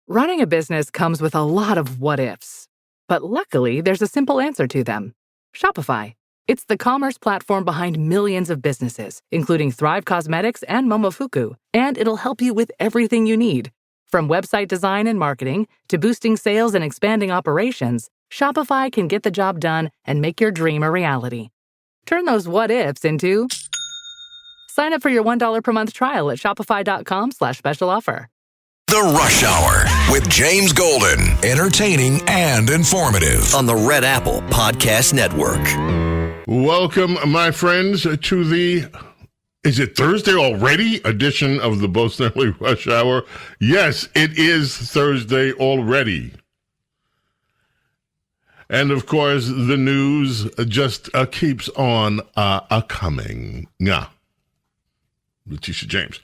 Running a business comes with a lot of what-ifs. But luckily, there's a simple answer to them. Shopify. It's the commerce platform behind millions of businesses, including Thrive Cosmetics and Momofuku, and it'll help you with everything you need. From website design and marketing to boosting sales and expanding operations, Shopify can get the job done and make your dream a reality. Turn those what-ifs into... Sign up for your $1 per month trial at shopify.com/special offer. The Rush Hour with James Golden. Entertaining and informative on the Red Apple Podcast Network. Welcome, my friends, to the, is it Thursday already, edition of the Bo Snerdley Rush Hour. Yes, it is Thursday already. And, of course, the news just keeps on coming. Yeah. Letitia James.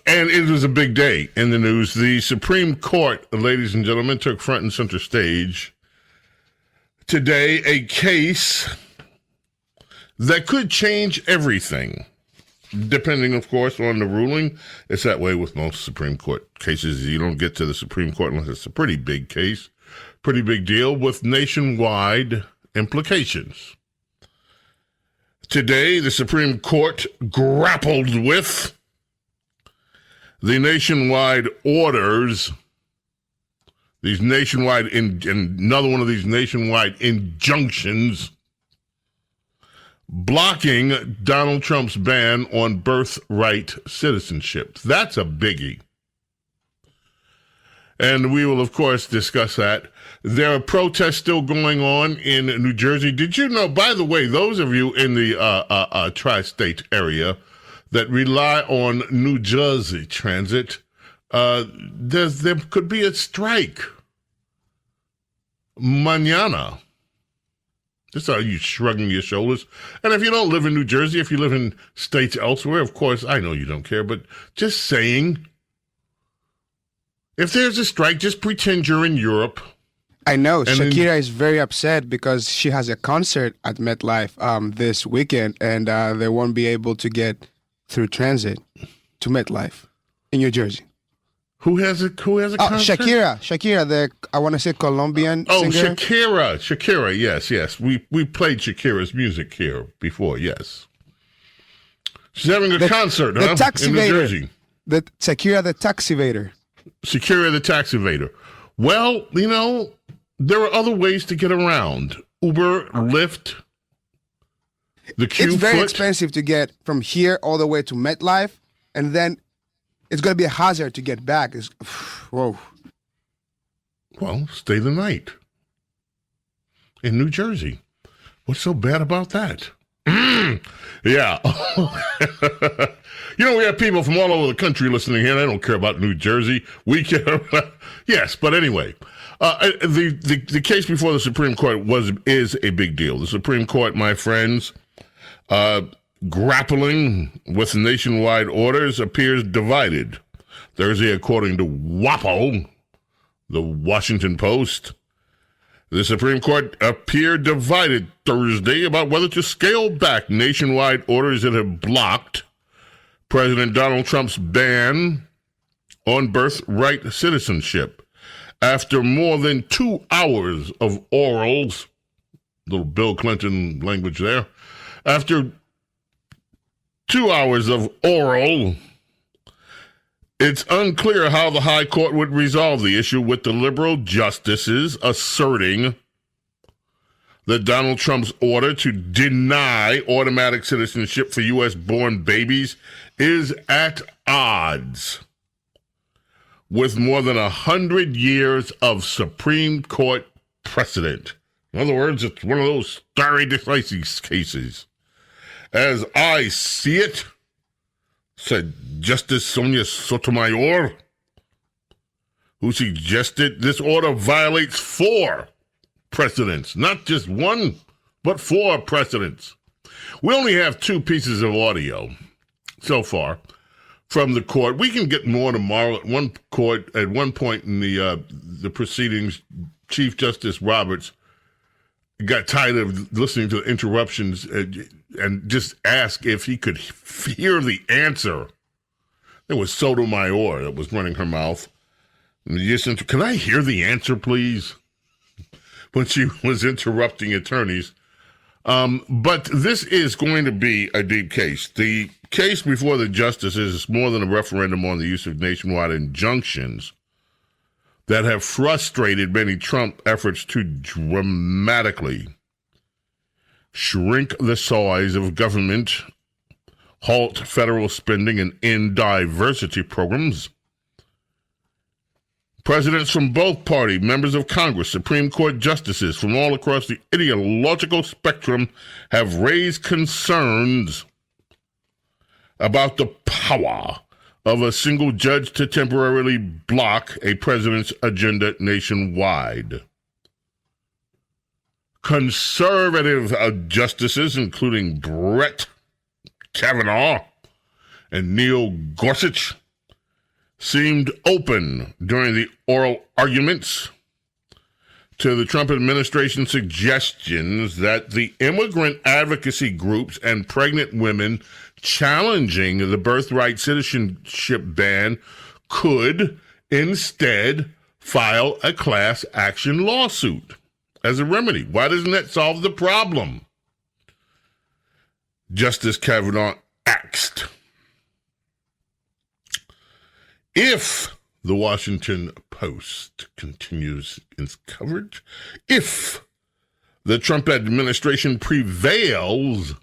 And it was a big day in the news. The Supreme Court, ladies and gentlemen, took front and center stage today, a case that could change everything, depending, of course, on the ruling. It's that way with most Supreme Court cases. You don't get to the Supreme Court unless it's a pretty big case, pretty big deal with nationwide implications. Today, the Supreme Court grappled with the nationwide orders, these nationwide, another one of these nationwide injunctions blocking Donald Trump's ban on birthright citizenship. That's a biggie. And we will, of course, discuss that. There are protests still going on in New Jersey. Did you know, by the way, those of you in the tri-state area that rely on New Jersey transit, there could be a strike mañana. Just are you shrugging your shoulders? And if you don't live in New Jersey, if you live in states elsewhere, of course, I know you don't care, but just saying, if there's a strike, just pretend you're in Europe. I know. Shakira is very upset because she has a concert at MetLife this weekend, and they won't be able to get through transit to MetLife in New Jersey. Who has a concert? Shakira, I want to say Colombian singer. Shakira, yes. We played Shakira's music here before, yes. She's having a concert, in New Jersey. Shakira the Taxivator. Shakira the Taxivator. Well, you know, there are other ways to get around. Uber, Lyft, the Q It's very foot. expensive to get from here all the way to MetLife, and then it's going to be a hazard to get back. Whoa. Well, stay the night in New Jersey. What's so bad about that? Yeah. You know, we have people from all over the country listening here. They don't care about New Jersey. We care about... Yes, but anyway, the case before the Supreme Court is a big deal. The Supreme Court, my friends, grappling with nationwide orders, appears divided. Thursday, according to WAPO, the Washington Post, the Supreme Court appeared divided Thursday about whether to scale back nationwide orders that have blocked President Donald Trump's ban on birthright citizenship. After more than 2 hours of orals, little Bill Clinton language there, after 2 hours of oral, it's unclear how the High Court would resolve the issue, with the liberal justices asserting that Donald Trump's order to deny automatic citizenship for U.S.-born babies is at odds with more than 100 years of Supreme Court precedent. In other words, it's one of those stare decisis cases. As I see it, said Justice Sonia Sotomayor, who suggested this order violates 4 precedents, not just one, but 4 precedents. We only have 2 pieces of audio so far from the court. We can get more tomorrow. At one point in the proceedings, Chief Justice Roberts got tired of listening to the interruptions and just asked if he could hear the answer. It was Sotomayor that was running her mouth. Can I hear the answer, please? When she was interrupting attorneys. But this is going to be a deep case. The case before the justices is more than a referendum on the use of nationwide injunctions that have frustrated many Trump efforts to dramatically shrink the size of government, halt federal spending, and end diversity programs. Presidents from both parties, members of Congress, Supreme Court justices from all across the ideological spectrum have raised concerns about the power of a single judge to temporarily block a president's agenda nationwide. Conservative justices, including Brett Kavanaugh and Neil Gorsuch, seemed open during the oral arguments to the Trump administration suggestions that the immigrant advocacy groups and pregnant women challenging the birthright citizenship ban could instead file a class action lawsuit as a remedy. Why doesn't that solve the problem? Justice Kavanaugh asked. If the Washington Post continues its coverage, if the Trump administration prevails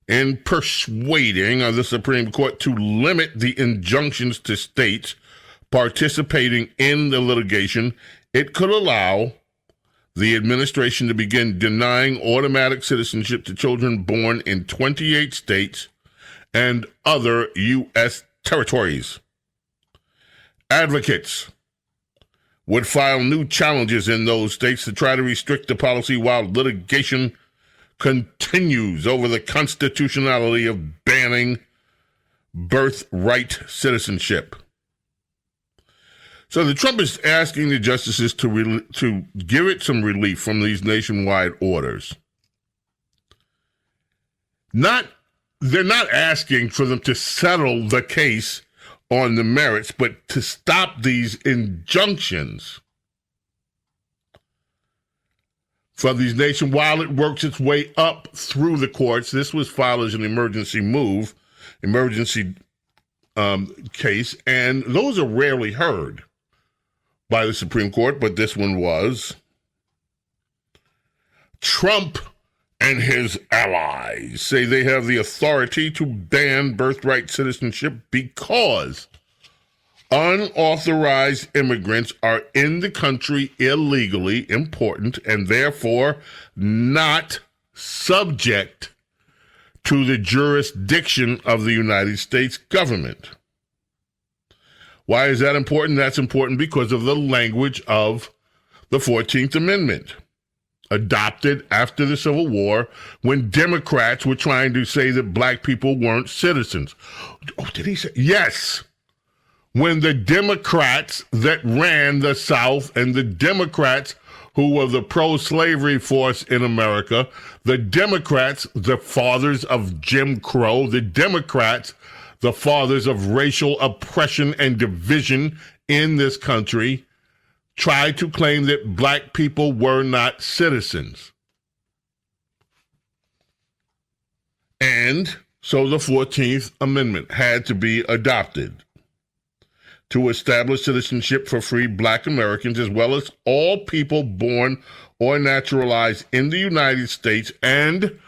in persuading the Supreme Court to limit the injunctions to states participating in the litigation, it could allow the administration to begin denying automatic citizenship to children born in 28 states and other U.S. territories. Advocates would file new challenges in those states to try to restrict the policy while litigation continues over the constitutionality of banning birthright citizenship. So the Trump is asking the justices to give it some relief from these nationwide orders. They're not asking for them to settle the case on the merits, but to stop these injunctions for these nations while it works its way up through the courts. This was filed as an emergency case, and those are rarely heard by the Supreme Court, but this one was. Trump and his allies say they have the authority to ban birthright citizenship because unauthorized immigrants are in the country illegally, important, and therefore not subject to the jurisdiction of the United States government. Why is that important? That's important because of the language of the 14th Amendment, adopted after the Civil War when Democrats were trying to say that black people weren't citizens. Oh, did he say? Yes. When the Democrats that ran the South and the Democrats who were the pro-slavery force in America, the Democrats, the fathers of Jim Crow, the Democrats, the fathers of racial oppression and division in this country, tried to claim that black people were not citizens. And so the 14th Amendment had to be adopted to establish citizenship for free black Americans as well as all people born or naturalized in the United States and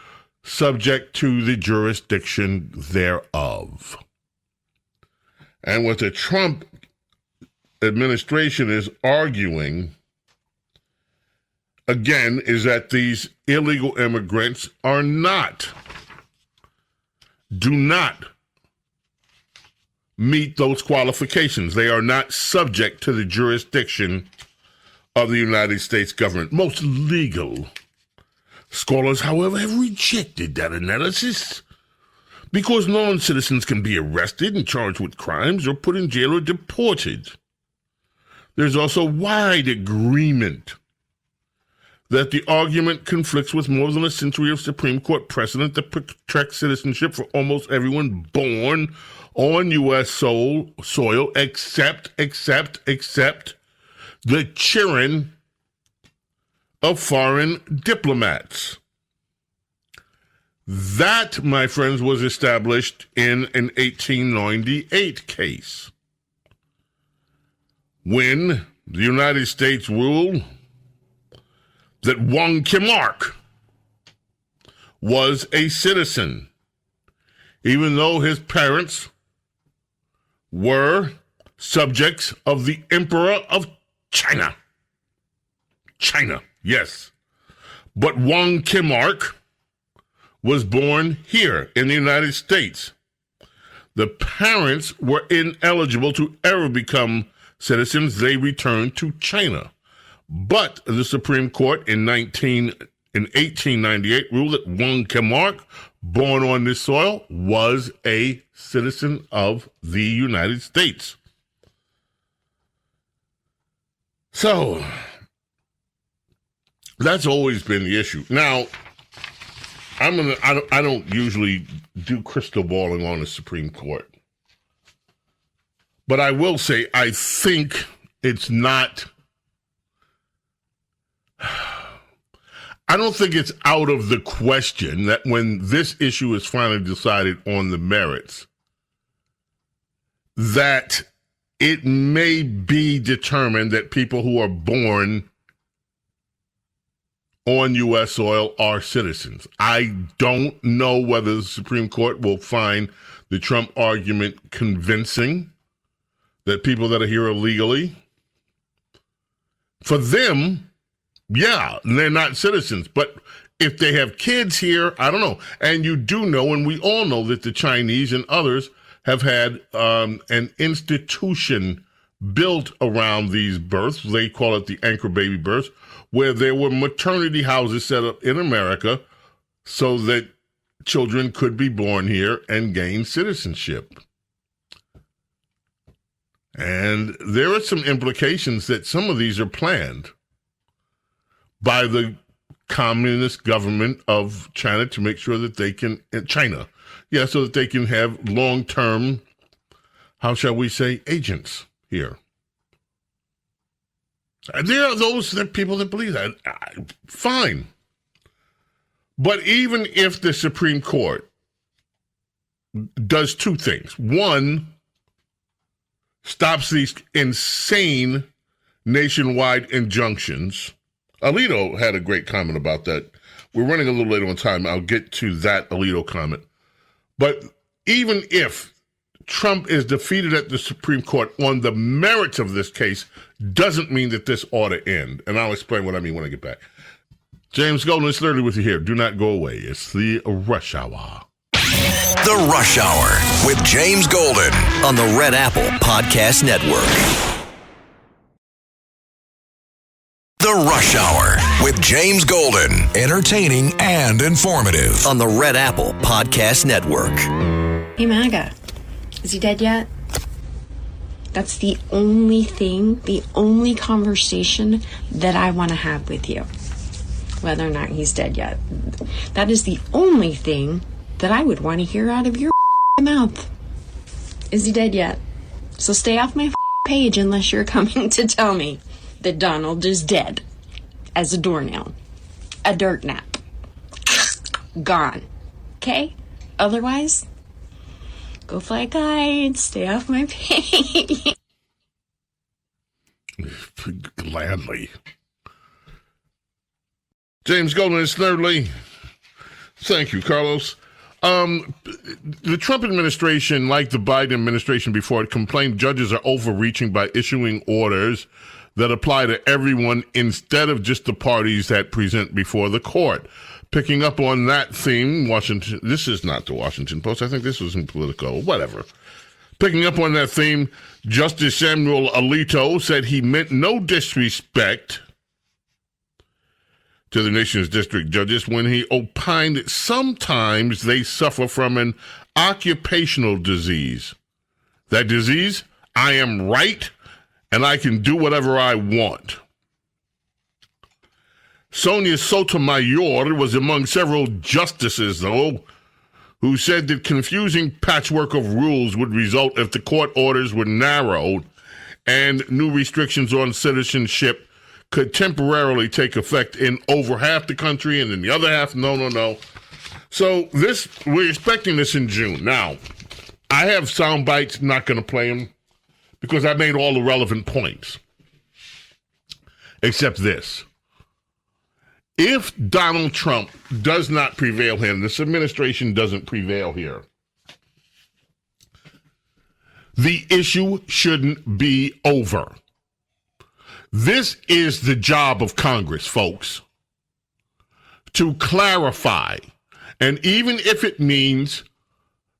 subject to the jurisdiction thereof. And what the Trump administration is arguing, again, is that these illegal immigrants do not meet those qualifications. They are not subject to the jurisdiction of the United States government. Most legal scholars, however, have rejected that analysis because non-citizens can be arrested and charged with crimes or put in jail or deported. There's also wide agreement that the argument conflicts with more than a century of Supreme Court precedent that protects citizenship for almost everyone born on U.S. soil except the cheering of foreign diplomats. That, my friends, was established in an 1898 case when the United States ruled that Wong Kim Ark was a citizen, even though his parents were subjects of the Emperor of China. China, yes. But Wong Kim Ark was born here in the United States. The parents were ineligible to ever become citizens. They returned to China. But the Supreme Court in 1898 ruled that Wong Kim Ark, born on this soil, was a citizen of the United States. So, that's always been the issue. Now, I don't usually do crystal balling on the Supreme Court. But I will say, I think it's not, I don't think it's out of the question that when this issue is finally decided on the merits, that it may be determined that people who are born on U.S. soil are citizens. I don't know whether the Supreme Court will find the Trump argument convincing that people that are here illegally, for them, yeah, they're not citizens. But if they have kids here, I don't know. And you do know, and we all know, that the Chinese and others have had an institution built around these births. They call it the anchor baby births, where there were maternity houses set up in America so that children could be born here and gain citizenship. And there are some implications that some of these are planned by the communist government of China to make sure that they can, so that they can have long-term, how shall we say, agents here. There are those people that believe that. Fine. But even if the Supreme Court does two things. One, stops these insane nationwide injunctions. Alito had a great comment about that. We're running a little late on time. I'll get to that Alito comment. But even if Trump is defeated at the Supreme Court on the merits of this case, doesn't mean that this ought to end. And I'll explain what I mean when I get back. James Golden is Snerdley with you here. Do not go away. It's the Rush Hour. The Rush Hour with James Golden on the Red Apple Podcast Network. The Rush Hour with James Golden. Entertaining and informative on the Red Apple Podcast Network. Hey, MAGA. Is he dead yet? That's the only thing, the only conversation that I want to have with you. Whether or not he's dead yet. That is the only thing that I would want to hear out of your mouth. Is he dead yet? So stay off my page unless you're coming to tell me that Donald is dead as a doornail. A dirt nap. Gone. Okay? Otherwise, go fly a kite. Stay off my page. Gladly. James Golden and Snerdley. Thank you, Carlos. The Trump administration, like the Biden administration before it, complained judges are overreaching by issuing orders that apply to everyone instead of just the parties that present before the court. Picking up on that theme, this is not the Washington Post. I think this was in Politico, whatever. Picking up on that theme, Justice Samuel Alito said he meant no disrespect to the nation's district judges when he opined that sometimes they suffer from an occupational disease. That disease, I am right and I can do whatever I want. Sonia Sotomayor was among several justices, though, who said that confusing patchwork of rules would result if the court orders were narrowed and new restrictions on citizenship could temporarily take effect in over half the country, and in the other half, no. So we're expecting this in June. Now, I have sound bites, not going to play them, because I made all the relevant points. Except this. If Donald Trump does not prevail here, and this administration doesn't prevail here, the issue shouldn't be over. This is the job of Congress, folks, to clarify, and even if it means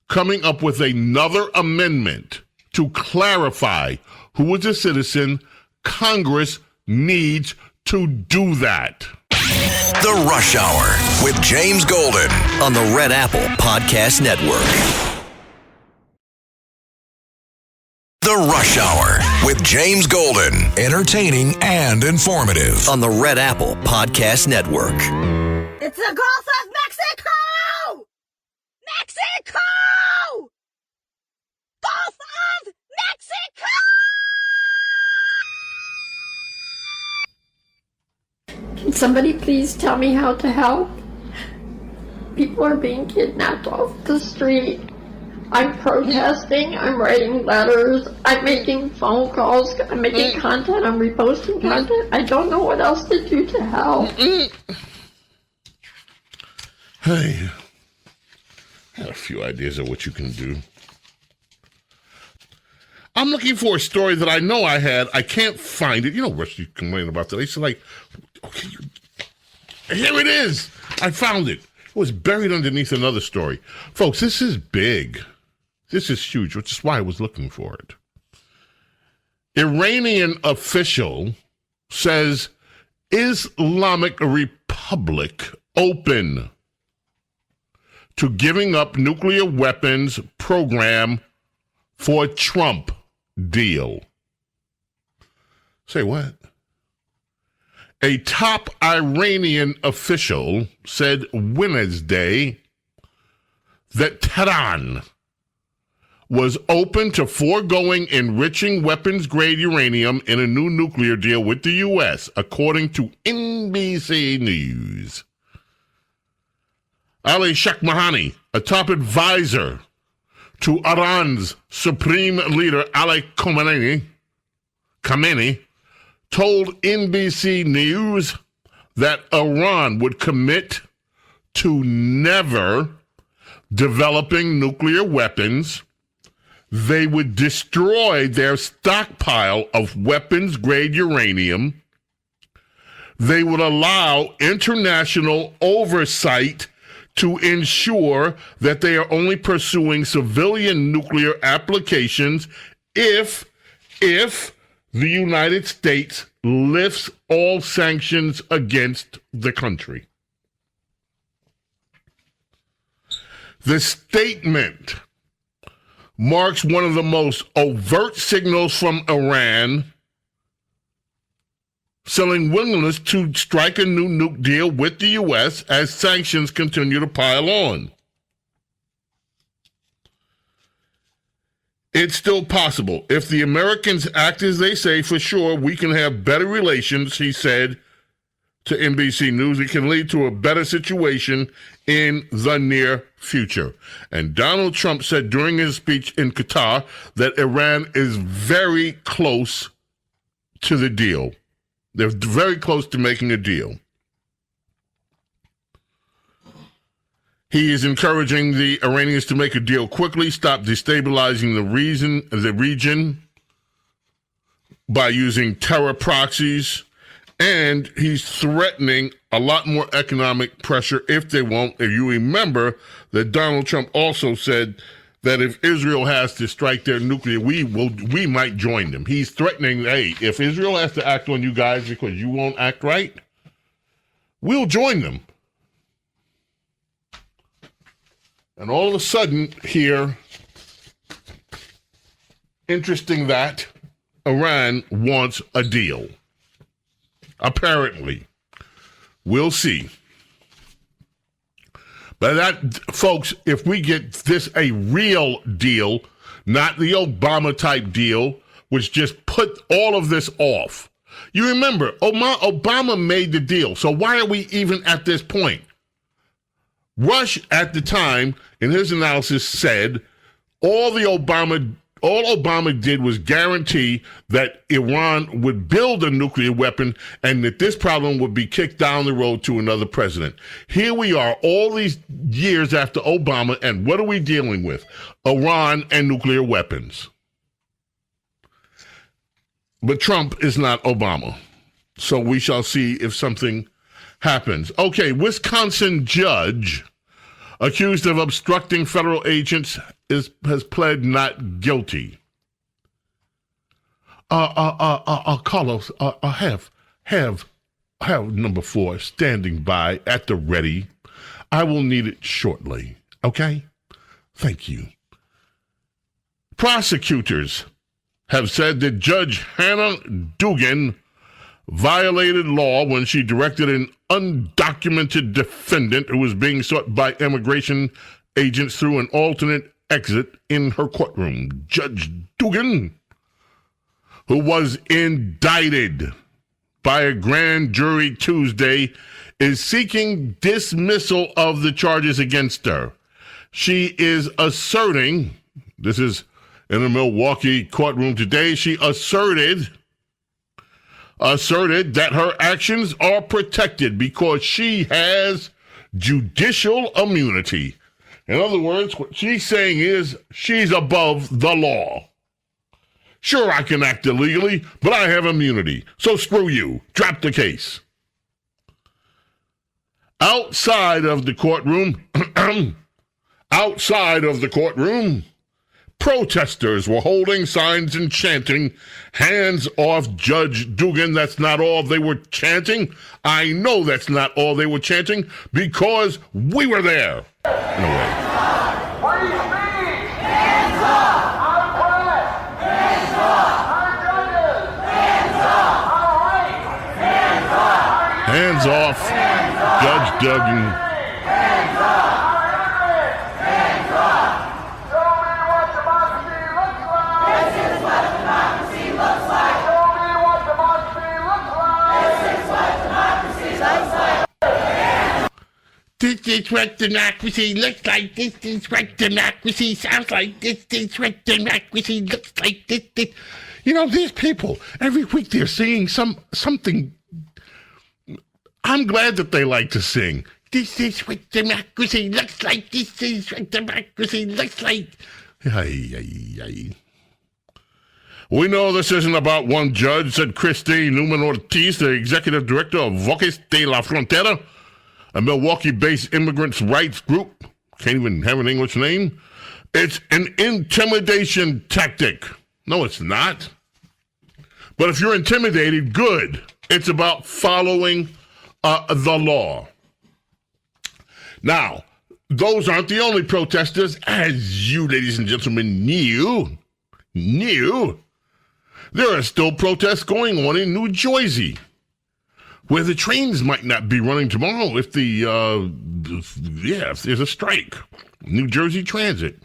coming up with another amendment to clarify who is a citizen, Congress needs to do that. The Rush Hour with James Golden on the Red Apple Podcast Network. The Rush Hour with James Golden. Entertaining and informative on the Red Apple Podcast Network. It's the Gulf of Mexico! Mexico! Gulf of Mexico! Can somebody please tell me how to help? People are being kidnapped off the street. I'm protesting, I'm writing letters, I'm making phone calls, I'm making content, I'm reposting content. I don't know what else to do to help. Hey, I had a few ideas of what you can do. I'm looking for a story that I know I had. I can't find it. You know, Rusty complained about that. It's like, okay, here it is. I found it. It was buried underneath another story. Folks, this is big. This is huge, which is why I was looking for it. Iranian official says Islamic Republic open to giving up nuclear weapons program for Trump deal. Say what? A top Iranian official said Wednesday that Tehran was open to foregoing enriching weapons-grade uranium in a new nuclear deal with the U.S., according to NBC News. Ali Shahmahani, a top advisor to Iran's supreme leader Ali Khamenei, told NBC News that Iran would commit to never developing nuclear weapons. They would destroy their stockpile of weapons-grade uranium. They would allow international oversight to ensure that they are only pursuing civilian nuclear applications if the United States lifts all sanctions against the country. The statement marks one of the most overt signals from Iran, showing willingness to strike a new nuke deal with the U.S. as sanctions continue to pile on. It's still possible. If the Americans act as they say, for sure, we can have better relations, he said to NBC News. It can lead to a better situation in the near future. And Donald Trump said during his speech in Qatar that Iran is very close to the deal. They're very close to making a deal. He is encouraging the Iranians to make a deal quickly, stop destabilizing the region by using terror proxies, and he's threatening a lot more economic pressure if they won't. If you remember that Donald Trump also said that if Israel has to strike their nuclear, we might join them. He's threatening, hey, if Israel has to act on you guys because you won't act right, we'll join them. And all of a sudden here, interesting that Iran wants a deal. Apparently. We'll see. But that, folks, if we get this a real deal, not the Obama-type deal, which just put all of this off. You remember, Obama made the deal, so why are we even at this point? Rush, at the time, in his analysis, said all Obama did was guarantee that Iran would build a nuclear weapon and that this problem would be kicked down the road to another president. Here we are all these years after Obama, and what are we dealing with? Iran and nuclear weapons. But Trump is not Obama. So we shall see if something happens. Okay, Wisconsin judge accused of obstructing federal agents has pled not guilty. Carlos, have number 4 standing by at the ready. I will need it shortly. Okay? Thank you. Prosecutors have said that Judge Hannah Dugan violated law when she directed an undocumented defendant who was being sought by immigration agents through an alternate exit in her courtroom. Judge Dugan, who was indicted by a grand jury Tuesday, is seeking dismissal of the charges against her. She is asserting, this is in a Milwaukee courtroom today, she asserted that her actions are protected because she has judicial immunity. In other words, what she's saying is she's above the law. Sure, I can act illegally, but I have immunity. So screw you. Drop the case. Outside of the courtroom, protesters were holding signs and chanting, "Hands off Judge Dugan." That's not all they were chanting. I know that's not all they were chanting because we were there. In a way. Free speech! Hands up! Our press! Hands up! Our judges! Hands up! Our rights! Hands up! Hands off Judge Dugan. Hands up! Our immigrants! Hands up! Show me what democracy looks like! This is what democracy looks like! Show me what democracy looks like! This is what democracy looks like! This is what democracy looks like. This is what democracy sounds like. This is what democracy looks like. This. You know, these people, every week they're singing something. I'm glad that they like to sing. This is what democracy looks like. This is what democracy looks like. We know this isn't about one judge, said Christine Newman Ortiz, the executive director of Voces de la Frontera, a Milwaukee-based immigrants' rights group. Can't even have an English name. It's an intimidation tactic. No, it's not. But if you're intimidated, good. It's about following the law. Now, those aren't the only protesters, as you, ladies and gentlemen, knew. There are still protests going on in New Jersey, where the trains might not be running tomorrow if if there's a strike. New Jersey Transit.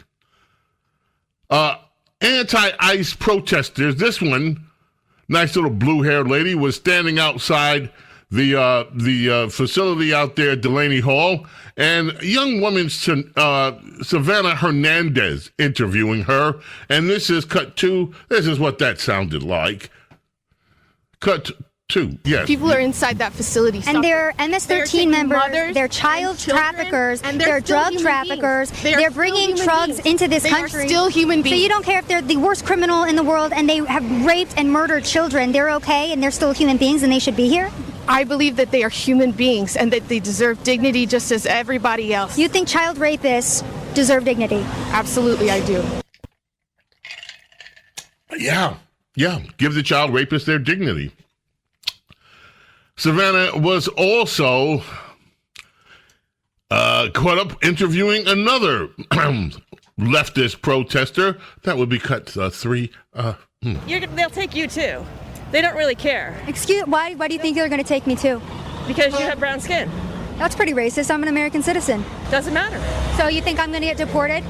Anti-ICE protesters, this one, nice little blue-haired lady, was standing outside the facility out there at Delaney Hall, and a young woman, Savannah Hernandez, interviewing her, and this is cut 2. This is what that sounded like. Cut 2, yes. People are inside that facility. And they're MS-13 members, they're child traffickers, they're drug traffickers, they're bringing drugs into this country. They are still human beings. So you don't care if they're the worst criminal in the world and they have raped and murdered children, they're okay and they're still human beings and they should be here? I believe that they are human beings and that they deserve dignity just as everybody else. You think child rapists deserve dignity? Absolutely, I do. Yeah. Give the child rapists their dignity. Savannah was also caught up interviewing another leftist protester. That would be cut 3. They'll take you too. They don't really care. Why do you think they're going to take me too? Because you have brown skin. That's pretty racist. I'm an American citizen. Doesn't matter. So you think I'm going to get deported?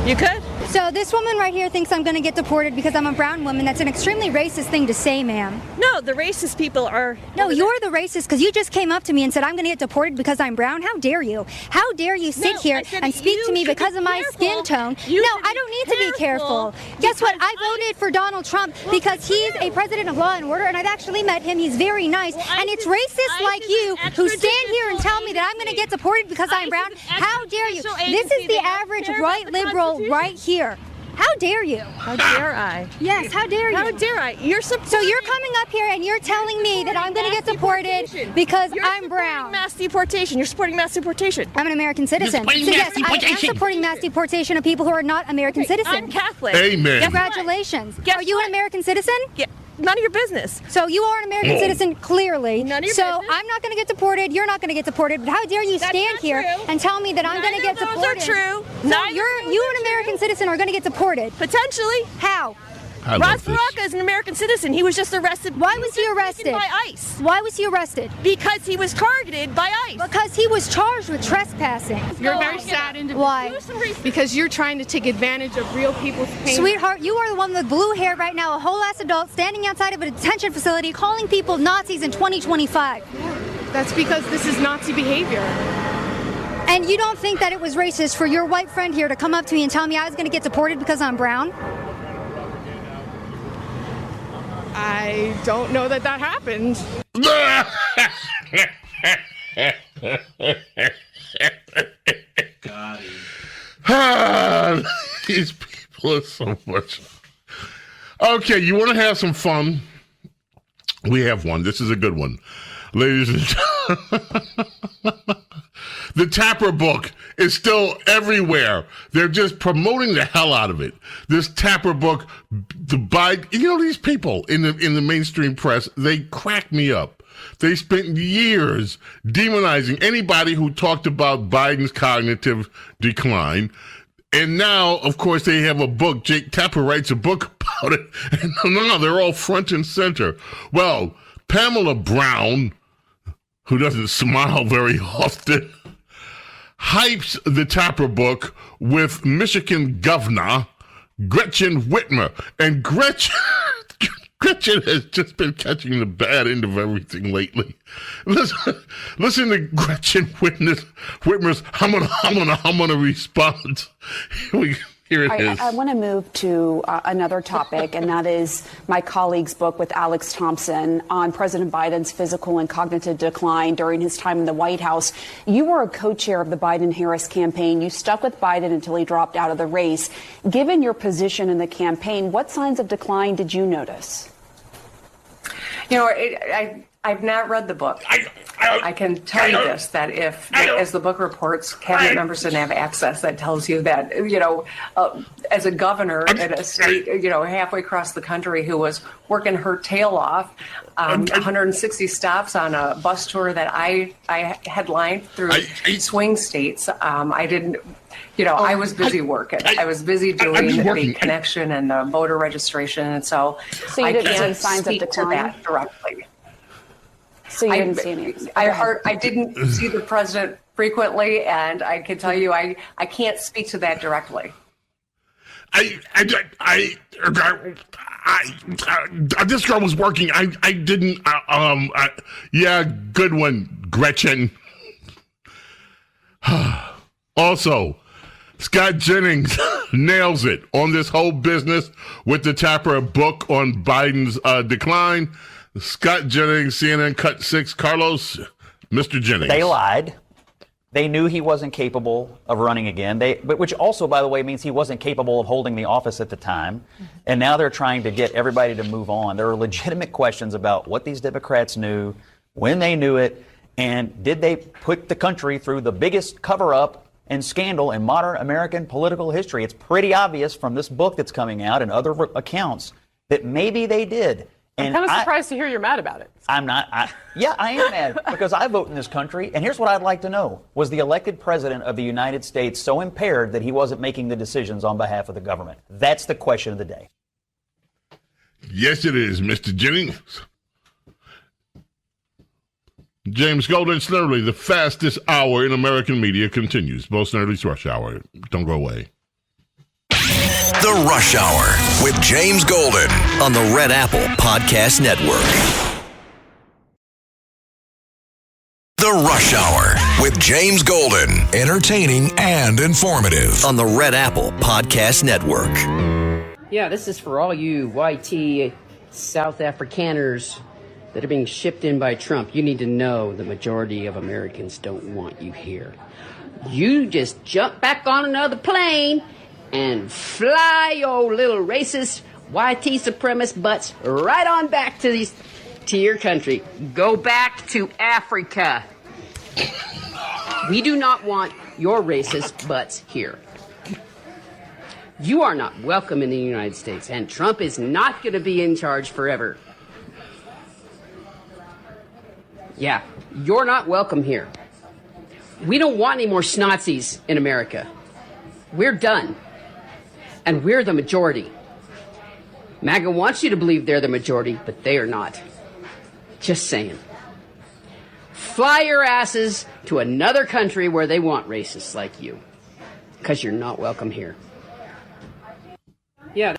You could. So this woman right here thinks I'm going to get deported because I'm a brown woman. That's an extremely racist thing to say, ma'am. No, the racist people are... No, you're the racist because you just came up to me and said I'm going to get deported because I'm brown. How dare you? How dare you sit here and speak to me because of my skin tone? No, I don't need to be careful. Guess what? I voted for Donald Trump because he's a president of law and order, and I've actually met him. He's very nice. And it's racist like you who stand here and tell me that I'm going to get deported because I'm brown. How dare you? This is the average right liberal right here. How dare you? How dare I? Yes, how dare you? How dare I? So you're coming up here and you're telling me that I'm going to get deported because I'm brown. Mass deportation. You're supporting mass deportation. I'm an American citizen. So yes, I am supporting mass deportation of people who are not American citizens. I'm Catholic. Amen. Congratulations. Are you an American citizen? Yeah. None of your business. So you are an American citizen, clearly. None of your so business. I'm not going to get deported. You're not going to get deported. But how dare you stand here and tell me that I'm going to get deported? Those are true. So you, an American citizen, are going to get deported. Potentially. How? Ras Baraka is an American citizen. He was just arrested. Why was he arrested? By ICE. Why was he arrested? Because he was targeted by ICE. Because he was charged with trespassing. You're a very sad individual. Why? Because you're trying to take advantage of real people's pain. Sweetheart, you are the one with blue hair right now, a whole ass adult standing outside of a detention facility calling people Nazis in 2025. That's because this is Nazi behavior. And you don't think that it was racist for your white friend here to come up to me and tell me I was going to get deported because I'm brown? I don't know that happened. These people are so much. Okay, you want to have some fun? We have one. This is a good one. Ladies and gentlemen, the Tapper book is still everywhere. They're just promoting the hell out of it. This Tapper book, these people in the mainstream press, they crack me up. They spent years demonizing anybody who talked about Biden's cognitive decline. And now, of course, they have a book. Jake Tapper writes a book about it. And now they're all front and center. Well, Pamela Brown, who doesn't smile very often, hypes the Tapper book with Michigan Governor Gretchen Whitmer. And Gretchen has just been catching the bad end of everything lately. Listen to Gretchen Whitmer's I'm gonna respond. Here it is. I want to move to another topic, and that is my colleague's book with Alex Thompson on President Biden's physical and cognitive decline during his time in the White House. You were a co-chair of the Biden-Harris campaign. You stuck with Biden until he dropped out of the race. Given your position in the campaign, what signs of decline did you notice? You know, I've not read the book. I can tell you this, that if, as the book reports, cabinet members didn't have access, that tells you that, as a governor in a state, halfway across the country who was working her tail off, 160 stops on a bus tour that I headlined through swing states. I didn't, I was busy working. I was busy doing the connection and the voter registration. And so you I didn't can't see signs speak of to decline? that directly. So you didn't see any? I didn't see the president frequently, and I can tell you I can't speak to that directly. This girl was working. I didn't. Yeah, good one, Gretchen. Also, Scott Jennings nails it on this whole business with the Tapper book on Biden's decline. Scott Jennings, CNN Cut 6. Carlos, Mr. Jennings. They lied. They knew he wasn't capable of running again, which also, by the way, means he wasn't capable of holding the office at the time. And now they're trying to get everybody to move on. There are legitimate questions about what these Democrats knew, when they knew it, and did they put the country through the biggest cover-up and scandal in modern American political history. It's pretty obvious from this book that's coming out and other accounts that maybe they did. I'm kind of surprised to hear you're mad about it. I'm not. I am mad because I vote in this country. And here's what I'd like to know. Was the elected president of the United States so impaired that he wasn't making the decisions on behalf of the government? That's the question of the day. Yes, it is, Mr. Jennings. James Golden, Snerdley, the fastest hour in American media continues. Bo Snerdley's Rush Hour. Don't go away. The Rush Hour with James Golden on the Red Apple Podcast Network. The Rush Hour with James Golden, entertaining and informative on the Red Apple Podcast Network. Yeah, this is for all you YT South Afrikaners that are being shipped in by Trump. You need to know the majority of Americans don't want you here. You just jump back on another plane and fly your little racist YT supremacist butts right on back to your country. Go back to Africa. We do not want your racist butts here. You are not welcome in the United States, and Trump is not going to be in charge forever. Yeah, you're not welcome here. We don't want any more Nazis in America. We're done. And we're the majority. MAGA wants you to believe they're the majority, but they are not. Just saying. Fly your asses to another country where they want racists like you. Because you're not welcome here. Yeah.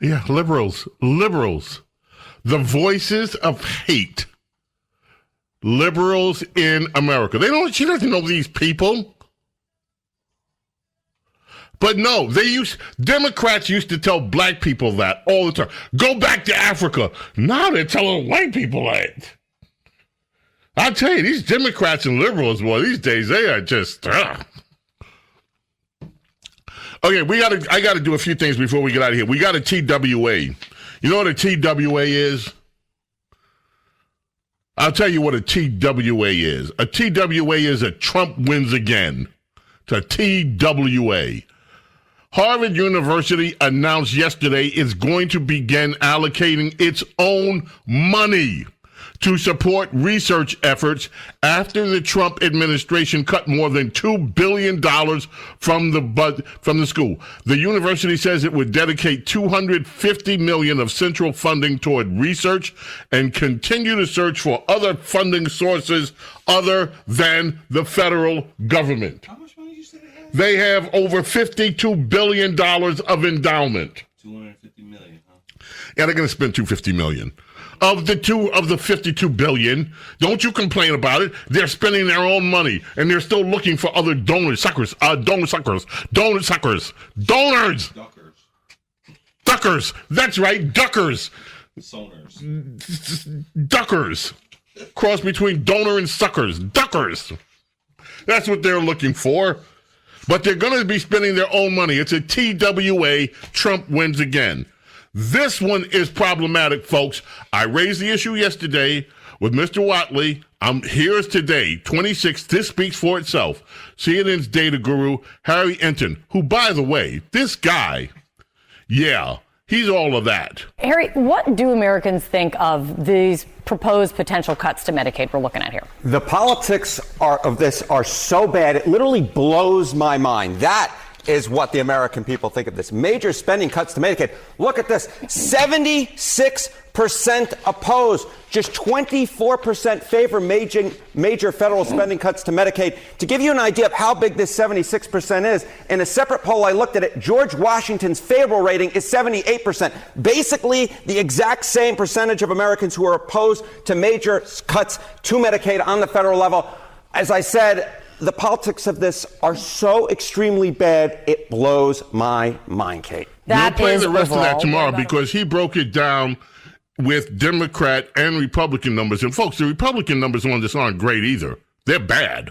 Yeah, liberals. The voices of hate. Liberals in America. She doesn't know these people. But no, Democrats used to tell black people that all the time. Go back to Africa. Now they're telling white people that. I tell you, these Democrats and liberals, boy, these days, they are just, Okay, I gotta do a few things before we get out of here. We got a TWA. You know what a TWA is? I'll tell you what a TWA is. A TWA is a Trump wins again. It's a TWA. Harvard University announced yesterday it's going to begin allocating its own money to support research efforts after the Trump administration cut more than $2 billion from the school. The university says it would dedicate $250 million of central funding toward research and continue to search for other funding sources other than the federal government. How much money you said it has? They have over $52 billion of endowment. $250 million, huh? Yeah, they're going to spend $250 million. Of the $52 billion, don't you complain about it. They're spending their own money, and they're still looking for other donors. Duckers. That's right, duckers. Duckers. Cross between donor and suckers. Duckers. That's what they're looking for. But they're going to be spending their own money. It's a TWA. Trump wins again. This one is problematic, folks. I raised the issue yesterday with Mr. Watley. Here's today, 26th. This speaks for itself. CNN's data guru, Harry Enton, who, by the way, this guy, yeah, he's all of that. Harry, what do Americans think of these proposed potential cuts to Medicaid we're looking at here? The politics of this are so bad, it literally blows my mind. That is what the American people think of this. Major spending cuts to Medicaid. Look at this. 76% oppose. Just 24% favor major federal spending cuts to Medicaid. To give you an idea of how big this 76% is, in a separate poll I looked at it, George Washington's favorable rating is 78%. Basically, the exact same percentage of Americans who are opposed to major cuts to Medicaid on the federal level. As I said, the politics of this are so extremely bad, it blows my mind, Kate. We'll play the rest of that tomorrow because he broke it down with Democrat and Republican numbers. And folks, the Republican numbers on this aren't great either. They're bad.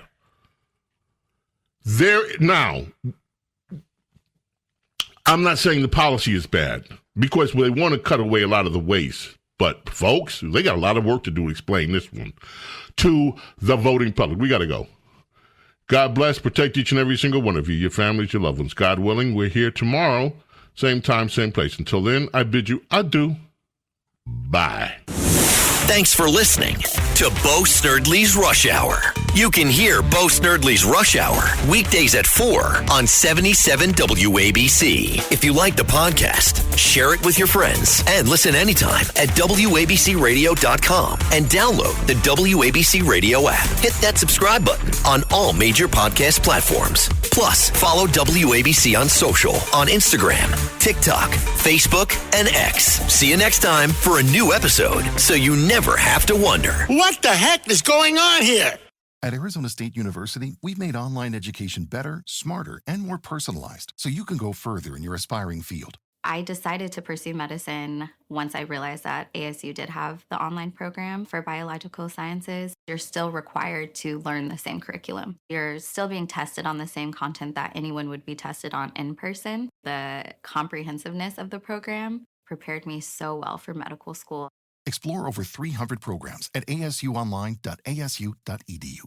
Now, I'm not saying the policy is bad because they want to cut away a lot of the waste. But folks, they got a lot of work to do to explain this one to the voting public. We got to go. God bless, protect each and every single one of you, your families, your loved ones. God willing, we're here tomorrow, same time, same place. Until then, I bid you adieu. Bye. Thanks for listening to Bo Snerdley's Rush Hour. You can hear Bo Snerdley's Rush Hour weekdays at 4 on 77 WABC. If you like the podcast, share it with your friends and listen anytime at WABCRadio.com and download the WABC Radio app. Hit that subscribe button on all major podcast platforms. Plus, follow WABC on social on Instagram, TikTok, Facebook, and X. See you next time for a new episode so you never have to wonder. What the heck is going on here? At Arizona State University, we've made online education better, smarter, and more personalized so you can go further in your aspiring field. I decided to pursue medicine once I realized that ASU did have the online program for biological sciences. You're still required to learn the same curriculum. You're still being tested on the same content that anyone would be tested on in person. The comprehensiveness of the program prepared me so well for medical school. Explore over 300 programs at asuonline.asu.edu.